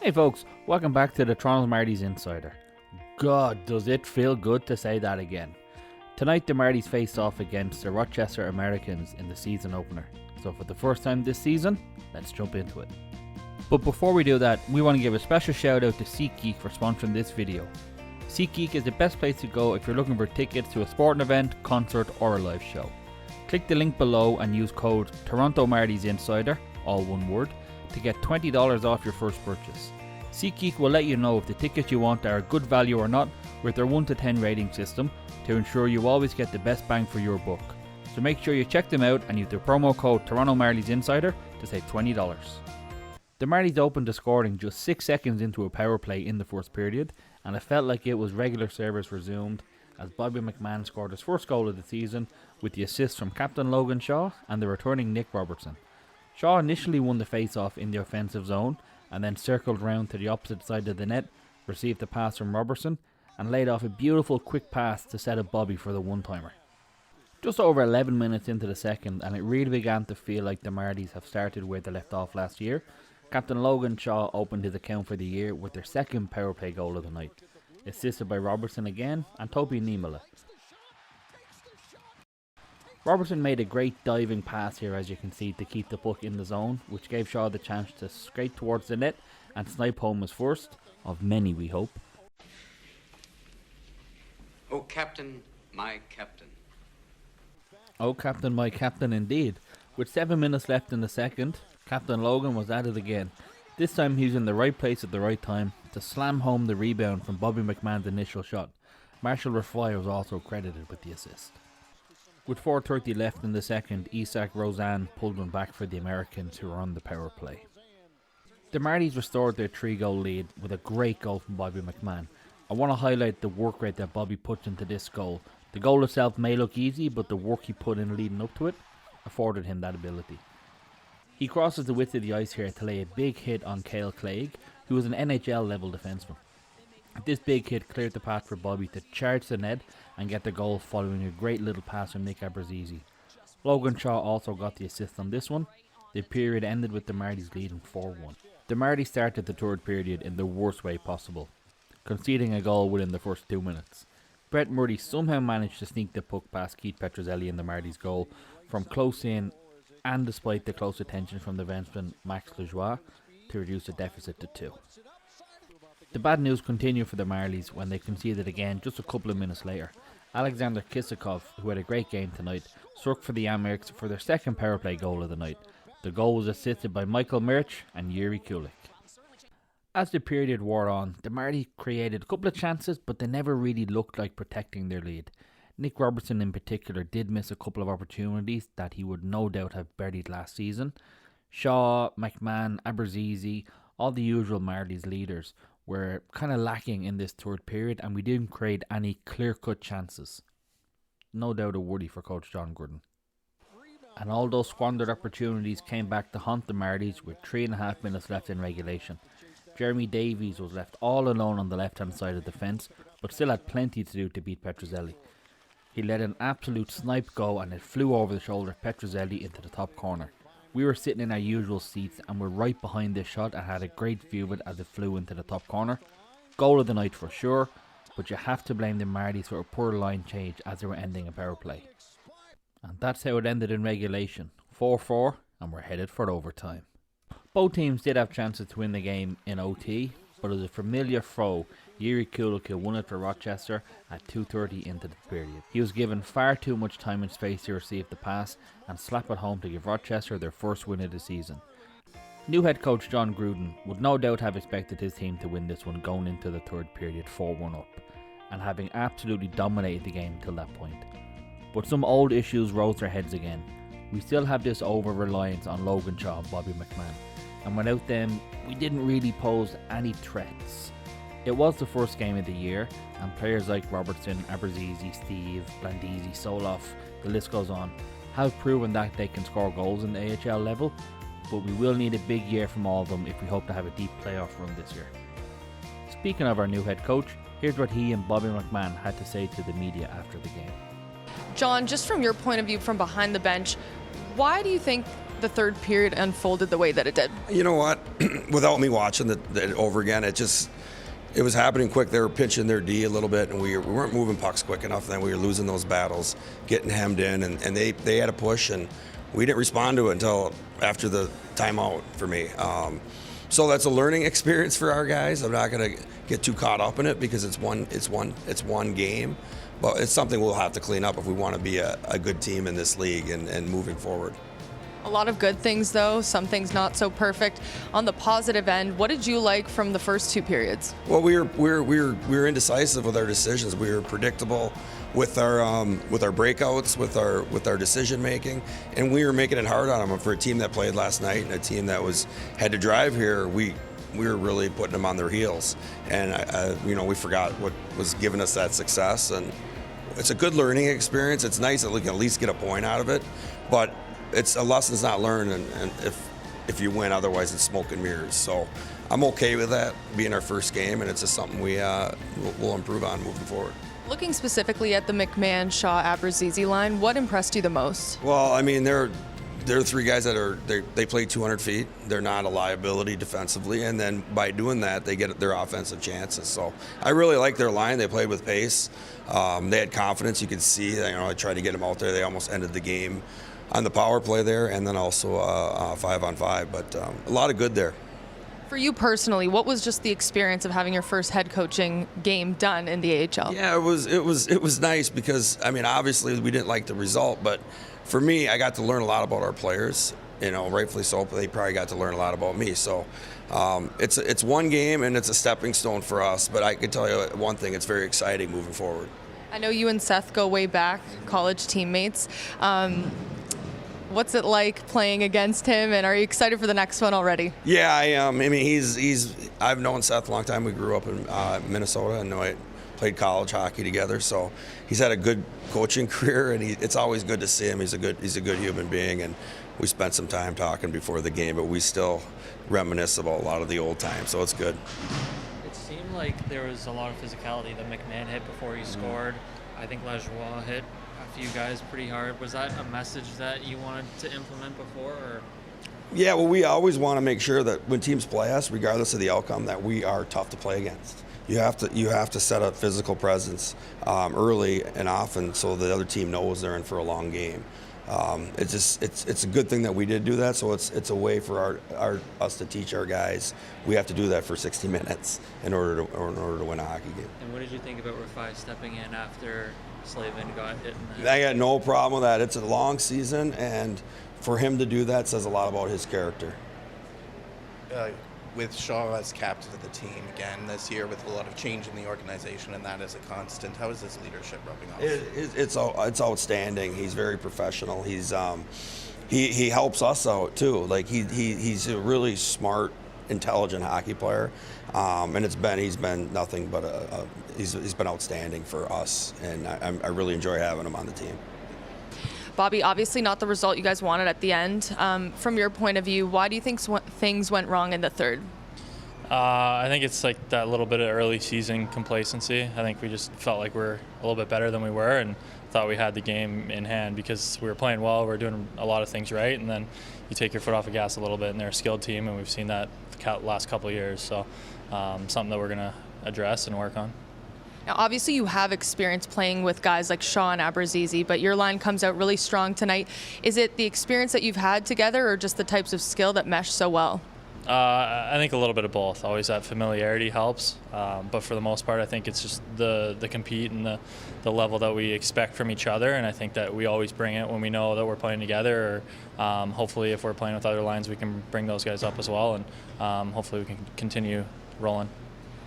Hey folks, welcome back to the Toronto Marlies Insider. God, does it feel good to say that again. Tonight the Marlies face off against the Rochester Americans in the season opener. So for the first time this season, let's jump into it. But before we do that, we want to give a special shout out to SeatGeek for sponsoring this video. SeatGeek is the best place to go if you're looking for tickets to a sporting event, concert or a live show. Click the link below and use code Toronto Marlies Insider, all one word, to get $20 off your first purchase. SeatGeek will let you know if the tickets you want are a good value or not with their 1 to 10 rating system to ensure you always get the best bang for your buck. So make sure you check them out and use the promo code Toronto Marlies Insider to save $20. The Marlies opened the scoring just 6 seconds into a power play in the first period, and it felt like it was regular service resumed as Bobby McMahon scored his first goal of the season with the assist from captain Logan Shaw and the returning Nick Robertson. Shaw initially won the face-off in the offensive zone and then circled round to the opposite side of the net, received a pass from Robertson and laid off a beautiful quick pass to set up Bobby for the one-timer. Just over 11 minutes into the second, and it really began to feel like the Marlies have started where they left off last year. Captain Logan Shaw opened his account for the year with their second power play goal of the night, assisted by Robertson again and Topi Niemela. Robertson made a great diving pass here, as you can see, to keep the puck in the zone, which gave Shaw the chance to skate towards the net and snipe home his first, of many we hope. Oh Captain, my Captain. Oh Captain, my Captain indeed. With 7 minutes left in the second, Captain Logan was at it again. This time he was in the right place at the right time to slam home the rebound from Bobby McMahon's initial shot. Marshall Rafai was also credited with the assist. With 4:30 left in the second, Isak Roseanne pulled one back for the Americans who were on the power play. The Marlies restored their 3-goal lead with a great goal from Bobby McMahon. I want to highlight the work rate that Bobby put into this goal. The goal itself may look easy, but the work he put in leading up to it afforded him that ability. He crosses the width of the ice here to lay a big hit on Cale Clegg, who is an NHL level defenseman. This big hit cleared the path for Bobby to charge the net and get the goal following a great little pass from Nick Abruzzese. Logan Shaw also got the assist on this one. The period ended with the Marlies leading 4-1. The Marlies started the third period in the worst way possible, conceding a goal within the first 2 minutes. Brett Murray somehow managed to sneak the puck past Keith Petrozelli in the Marlies goal from close in, and despite the close attention from the defenseman Max Lajoie, to reduce the deficit to 2. The bad news continued for the Marlies when they conceded again just a couple of minutes later. Alexander Kisakov, who had a great game tonight, struck for the Americans for their second power play goal of the night. The goal was assisted by Michael Mirch and Yuri Kulik. As the period wore on, the Marlies created a couple of chances, but they never really looked like protecting their lead. Nick Robertson in particular did miss a couple of opportunities that he would no doubt have buried last season. Shaw, McMahon, Abruzzese, all the usual Marlies leaders were kind of lacking in this third period, and we didn't create any clear-cut chances. No doubt a worry for coach John Gruden. And all those squandered opportunities came back to haunt the Marlies with 3.5 minutes left in regulation. Jeremy Davies was left all alone on the left-hand side of the fence, but still had plenty to do to beat Petrozelli. He let an absolute snipe go and it flew over the shoulder of Petrozelli into the top corner. We were sitting in our usual seats and were right behind this shot and had a great view of it as it flew into the top corner. Goal of the night for sure, but you have to blame the Marlies for a poor line change as they were ending a power play. And that's how it ended in regulation, 4-4, and we're headed for overtime. Both teams did have chances to win the game in OT, but it was a familiar foe, Yuri Kulik, who won it for Rochester at 2:30 into the period. He was given far too much time and space to receive the pass and slap it home to give Rochester their first win of the season. New head coach John Gruden would no doubt have expected his team to win this one going into the third period 4-1 up, and having absolutely dominated the game till that point. But some old issues rose their heads again. We still have this over-reliance on Logan Shaw and Bobby McMahon, and without them, we didn't really pose any threats. It was the first game of the year, and players like Robertson, Abruzzese, Steve, Blandisi, Soloff, the list goes on, have proven that they can score goals in the AHL level, but we will need a big year from all of them if we hope to have a deep playoff run this year. Speaking of our new head coach, here's what he and Bobby McMahon had to say to the media after the game. John, just from your point of view from behind the bench, why do you think the third period unfolded the way that it did? You know what? Without me watching it over again, it was happening quick. They were pinching their D a little bit, and we weren't moving pucks quick enough. And then we were losing those battles, getting hemmed in, and they had a push, and we didn't respond to it until after the timeout for me. So that's a learning experience for our guys. I'm not going to get too caught up in it because it's one game, but it's something we'll have to clean up if we want to be a good team in this league and moving forward. A lot of good things, though. Some things not so perfect. On the positive end, what did you like from the first two periods? Well, we were indecisive with our decisions. We were predictable with our breakouts, with our decision making, and we were making it hard on them. For a team that played last night and a team that had to drive here, we were really putting them on their heels, and we forgot what was giving us that success. And it's a good learning experience. It's nice that we can at least get a point out of it, but it's a lesson's not learned, and if you win, otherwise it's smoke and mirrors. So I'm okay with that being our first game, and it's just something we'll improve on moving forward. Looking specifically at the McMahon, Shaw, Abrazizi line, what impressed you the most? Well, I mean, they're three guys that they play 200 feet. They're not a liability defensively, and then by doing that, they get their offensive chances. So I really like their line. They played with pace. They had confidence. You could see. I tried to get them out there. They almost ended the game on the power play there, and then also 5-on-5. But a lot of good there. For you personally, what was just the experience of having your first head coaching game done in the AHL? Yeah, it was nice because, I mean, obviously we didn't like the result, but for me, I got to learn a lot about our players. Rightfully so, but they probably got to learn a lot about me. So it's one game, and it's a stepping stone for us. But I can tell you one thing: it's very exciting moving forward. I know you and Seth go way back, college teammates. What's it like playing against him, and are you excited for the next one already? Yeah, I am. I mean, I've known Seth a long time. We grew up in Minnesota, and I played college hockey together. So he's had a good coaching career, and it's always good to see him. He's a good human being, and we spent some time talking before the game, but we still reminisce about a lot of the old times. So it's good. It seemed like there was a lot of physicality that McMahon hit before he scored. I think Lajoie hit a few guys pretty hard. Was that a message that you wanted to implement before? Or? Yeah, well, we always want to make sure that when teams play us, regardless of the outcome, that we are tough to play against. You have to set up physical presence early and often so the other team knows they're in for a long game. It's a good thing that we did do that. So it's a way for us to teach our guys we have to do that for 60 minutes in order to win a hockey game. And what did you think about Rafai stepping in after Slavin got hit in the I got no problem with that. It's a long season, and for him to do that says a lot about his character. With Shaw as captain of the team again this year, with a lot of change in the organization, and that as a constant, how is his leadership rubbing off? It's outstanding. He's very professional. He helps us out too. Like he's a really smart, intelligent hockey player, and he's been nothing but he's been outstanding for us, and I really enjoy having him on the team. Bobby, obviously not the result you guys wanted at the end. From your point of view, why do you think things went wrong in the third? I think it's like that little bit of early season complacency. I think we just felt like we're a little bit better than we were and thought we had the game in hand because we were playing well, we were doing a lot of things right, and then you take your foot off the gas a little bit, and they're a skilled team, and we've seen that the last couple of years. So something that we're going to address and work on. Now, obviously, you have experience playing with guys like Shaw and Abrazizi, but your line comes out really strong tonight. Is it the experience that you've had together or just the types of skill that mesh so well? I think a little bit of both. Always that familiarity helps, but for the most part, I think it's just the compete and the level that we expect from each other, and I think that we always bring it when we know that we're playing together, or hopefully if we're playing with other lines, we can bring those guys up as well, and hopefully we can continue rolling.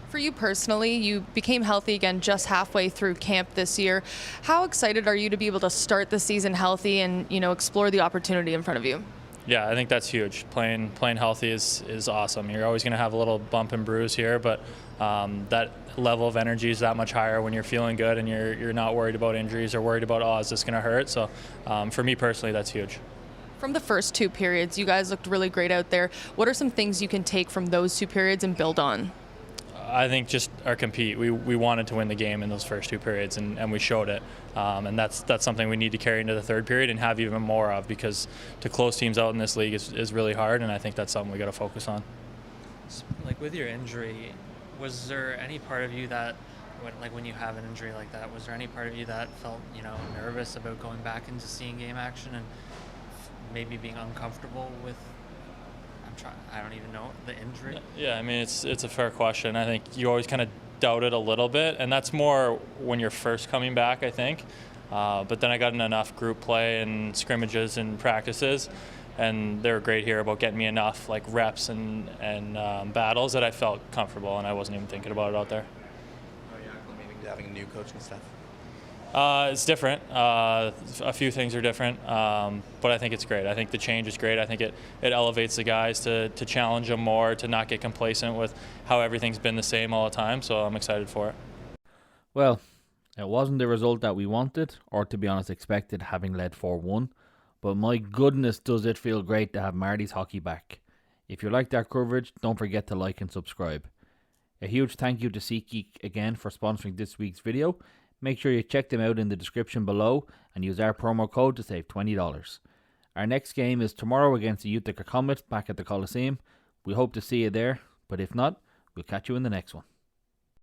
For you personally, you became healthy again just halfway through camp this year. How excited are you to be able to start the season healthy and explore the opportunity in front of you? Yeah, I think that's huge. Playing healthy is awesome. You're always going to have a little bump and bruise here, but that level of energy is that much higher when you're feeling good and you're not worried about injuries or worried about, is this going to hurt? So for me personally, that's huge. From the first two periods, you guys looked really great out there. What are some things you can take from those two periods and build on? I think just our compete. We wanted to win the game in those first 2 periods, and we showed it. And that's something we need to carry into the third period and have even more of, because to close teams out in this league is really hard, and I think that's something we got to focus on. Like with your injury, was there any part of you that, when you have an injury like that, was there any part of you that felt, nervous about going back into seeing game action and maybe being uncomfortable with, I don't even know, the injury? Yeah, I mean, it's a fair question. I think you always kind of doubt it a little bit, and that's more when you're first coming back, I think. But then I got in enough group play and scrimmages and practices, and they were great here about getting me enough reps and battles that I felt comfortable, and I wasn't even thinking about it out there. How are you acclimating to having a new coaching staff? It's different. A few things are different, but I think it's great. I think the change is great. I think it elevates the guys to challenge them more, to not get complacent with how everything's been the same all the time, so I'm excited for it. Well, it wasn't the result that we wanted, or to be honest expected, having led 4-1, but my goodness does it feel great to have Marlies hockey back. If you like our coverage, don't forget to like and subscribe. A huge thank you to SeatGeek again for sponsoring this week's video. Make sure you check them out in the description below and use our promo code to save $20. Our next game is tomorrow against the Utica Comets back at the Coliseum. We hope to see you there, but if not, we'll catch you in the next one.